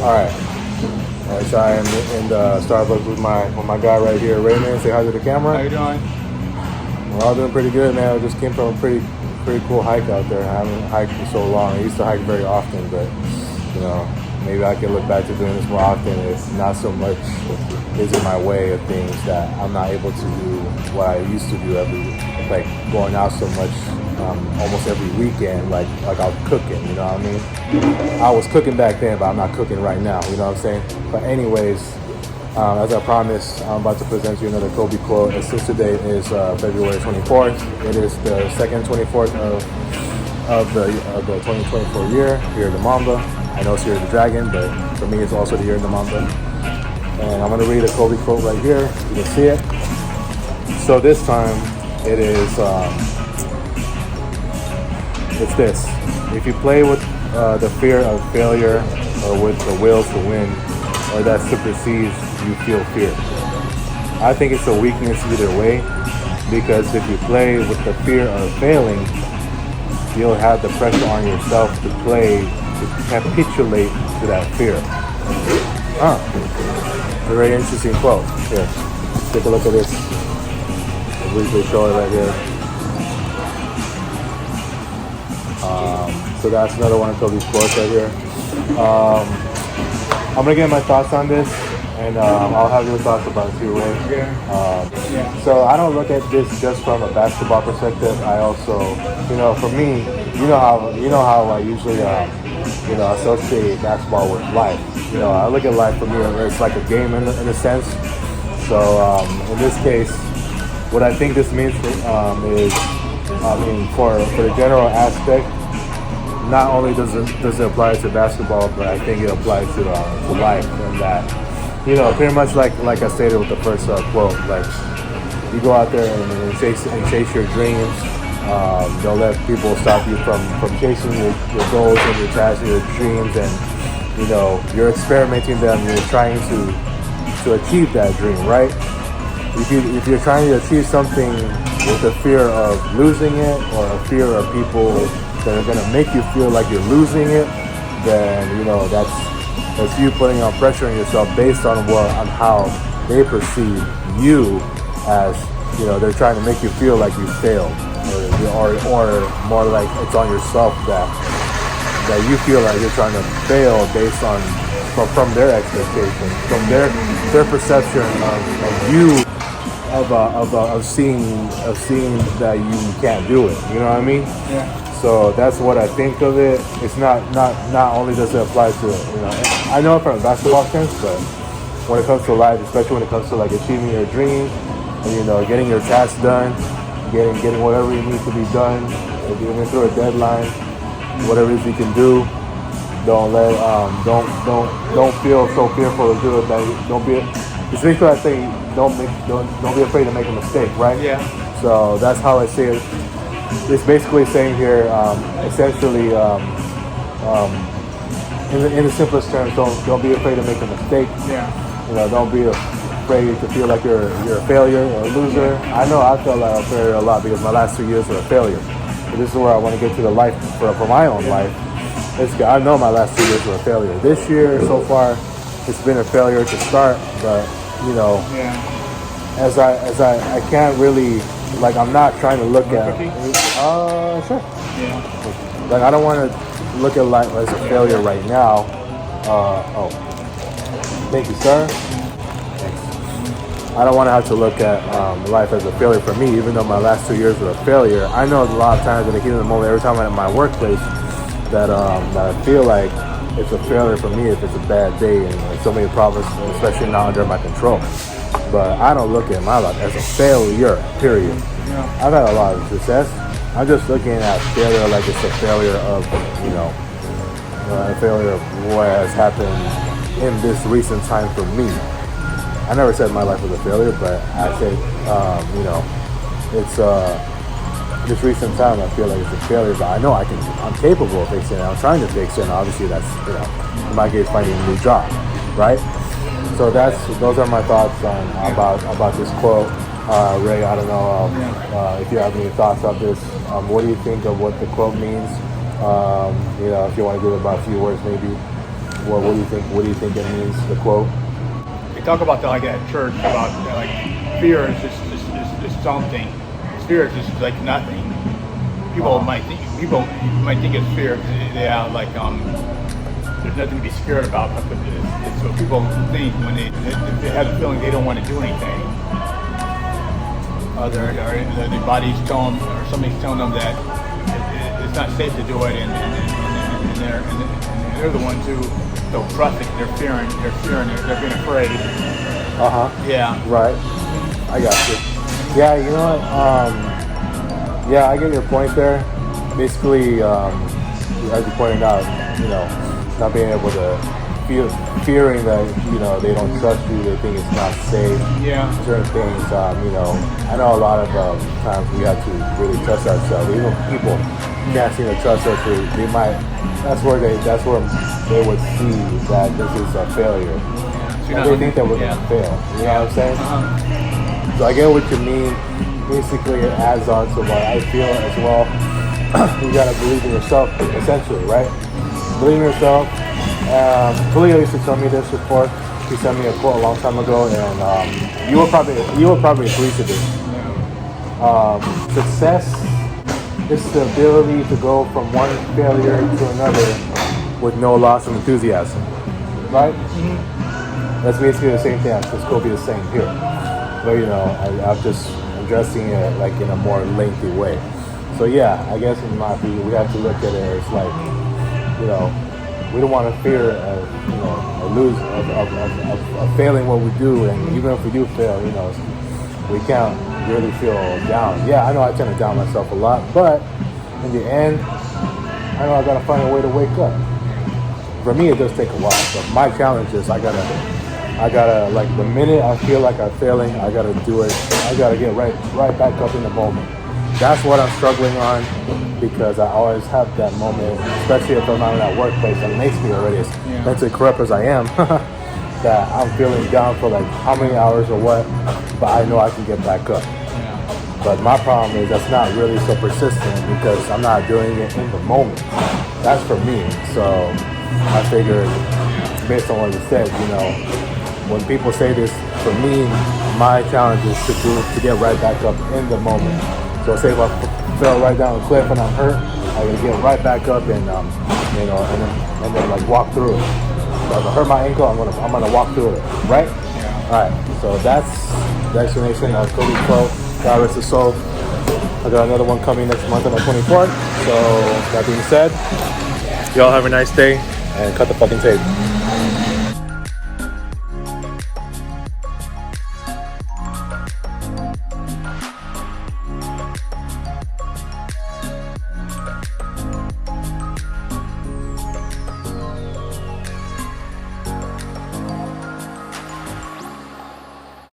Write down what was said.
All right. All right, so I am in the Starbucks with my guy right here, Raymond. Say hi to the camera. How you doing? We're all doing pretty good, man. I just came from a pretty cool hike out there. I haven't hiked in so long. I used to hike very often, but you know, maybe I can look back to doing this more often. It's not so much is in my way of things that I'm not able to do what I used to do like going out so much almost every weekend, like I was cooking, you know what I mean? I was cooking back then, but I'm not cooking right now, you know what I'm saying? But anyways, as I promised, I'm about to present you another Kobe quote. Since today is February 24th, it is the second 24th of the 2024 year here in the Mamba. I know it's Year of the Dragon, but for me it's also the Year of the Mamba. And I'm going to read a Kobe quote right here. You can see it. So this time it is, it's this. If you play with the fear of failure or with the will to win or that supersedes, you feel fear. I think it's a weakness either way, because if you play with the fear of failing, you'll have the pressure on yourself to capitulate to that fear. A very interesting quote. Here, take a look at this. I'll briefly show it right here. So that's another one of Kobe's quotes right here. I'm gonna get my thoughts on this, and I'll have your thoughts about it too, Ray. So I don't look at this just from a basketball perspective. I also, for me, you know how I usually, associate basketball with life. I look at life for me, it's like a game in a sense. So in this case, what I think this means is, for the general aspect, not only does it apply to basketball, but I think it applies to life, and that, pretty much like I stated with the first quote, like you go out there and chase your dreams. Don't let people stop you from chasing your goals and your dreams, and you're experimenting them. You're trying to achieve that dream, right? If you're trying to achieve something with a fear of losing it or a fear of people that are gonna make you feel like you're losing it, then that's you putting on pressure on yourself based on how they perceive you as. They're trying to make you feel like you failed, or more like it's on yourself that you feel like you're trying to fail based on from their expectations, from their perception of you, of seeing that you can't do it. You know what I mean? Yeah. So that's what I think of it. It's not only does it apply to I know it from a basketball sense, but when it comes to life, especially when it comes to like achieving your dreams and getting your tasks done, getting whatever you need to be done, if you're through a deadline, whatever it is you can do, don't feel so fearful to do it that don't be. It's basically I say don't be afraid to make a mistake, right? Yeah. So that's how I see it. It's basically saying here, essentially, in the simplest terms, don't be afraid to make a mistake. Yeah. Don't be afraid to feel like you're a failure or a loser. I know I felt like a failure a lot because my last 2 years were a failure. But this is where I want to get to the life for my own life. I know my last 2 years were a failure. This year so far, it's been a failure to start, but as I can't really. Like, I'm not trying to look at. Sure. Yeah. Like, I don't want to look at life as a failure right now. Thank you, sir. Thanks. I don't want to have to look at life as a failure for me, even though my last 2 years were a failure. I know a lot of times in the heat of the moment, every time I'm at my workplace, that I feel like it's a failure for me if it's a bad day and so many problems, especially not under my control. But I don't look at my life as a failure, period. Yeah. I've had a lot of success. I'm just looking at failure like it's a failure of, a failure of what has happened in this recent time for me. I never said my life was a failure, but I said, it's this recent time I feel like it's a failure, but I know I'm capable of fixing it. I'm trying to fix it, and obviously that's, in my case, finding a new job, right? So those are my thoughts about this quote. Ray, I don't know if you have any thoughts on this. What do you think of what the quote means? If you want to give it about a few words, maybe. What do you think? What do you think it means? The quote. They talk about like at church about like fear is just something. Fear is just like nothing. People might think it's fear. Yeah, like there's nothing to be scared about. But it's what people think when they have the feeling they don't want to do anything. Their bodies tell them, or somebody's telling them that it's not safe to do it, and they're the ones who don't trust it. They're fearing, they're being afraid. Yeah. Right. I got you. Yeah, you know what? Yeah, I get your point there. Basically, as you pointed out, not being able to fearing that, they don't trust you, they think it's not safe. Yeah. Certain things, I know a lot of times we have to really trust ourselves. Even people can't seem to trust us. That's where they would see that this is a failure. And they think that we're going to fail. You know what I'm saying? So I get what you mean. Basically, it adds on to what I feel as well. You gotta believe in yourself, essentially, right? Believe in yourself. Khalil used to tell me this before. He sent me a quote a long time ago, and you will probably agree to this. Success is the ability to go from one failure to another with no loss of enthusiasm, right? That's basically the same thing. It's going to be the same here, but I'm just addressing it like in a more lengthy way. So yeah, I guess in my view, we have to look at it as like, we don't want to fear of failing what we do, and even if we do fail, we can't really feel down. Yeah, I know I tend to down myself a lot, but in the end, I know I gotta find a way to wake up. For me, it does take a while, but my challenge is I gotta like the minute I feel like I'm failing, I gotta do it. I gotta get right back up in the moment. That's what I'm struggling on, because I always have that moment, especially if I'm not in that workplace that makes me already as mentally corrupt as I am, that I'm feeling down for like how many hours or what, but I know I can get back up. But my problem is that's not really so persistent because I'm not doing it in the moment. That's for me. So I figured, based on what you said, when people say this, for me, my challenge is to get right back up in the moment. So say if I fell right down the cliff and I'm hurt, I gotta get right back up and and then like walk through it. So if I hurt my ankle, I'm gonna walk through it, right? All right. So that's the explanation of Kobe 12. God rest his soul. I got another one coming next month on the 24th. So that being said, y'all have a nice day and cut the fucking tape.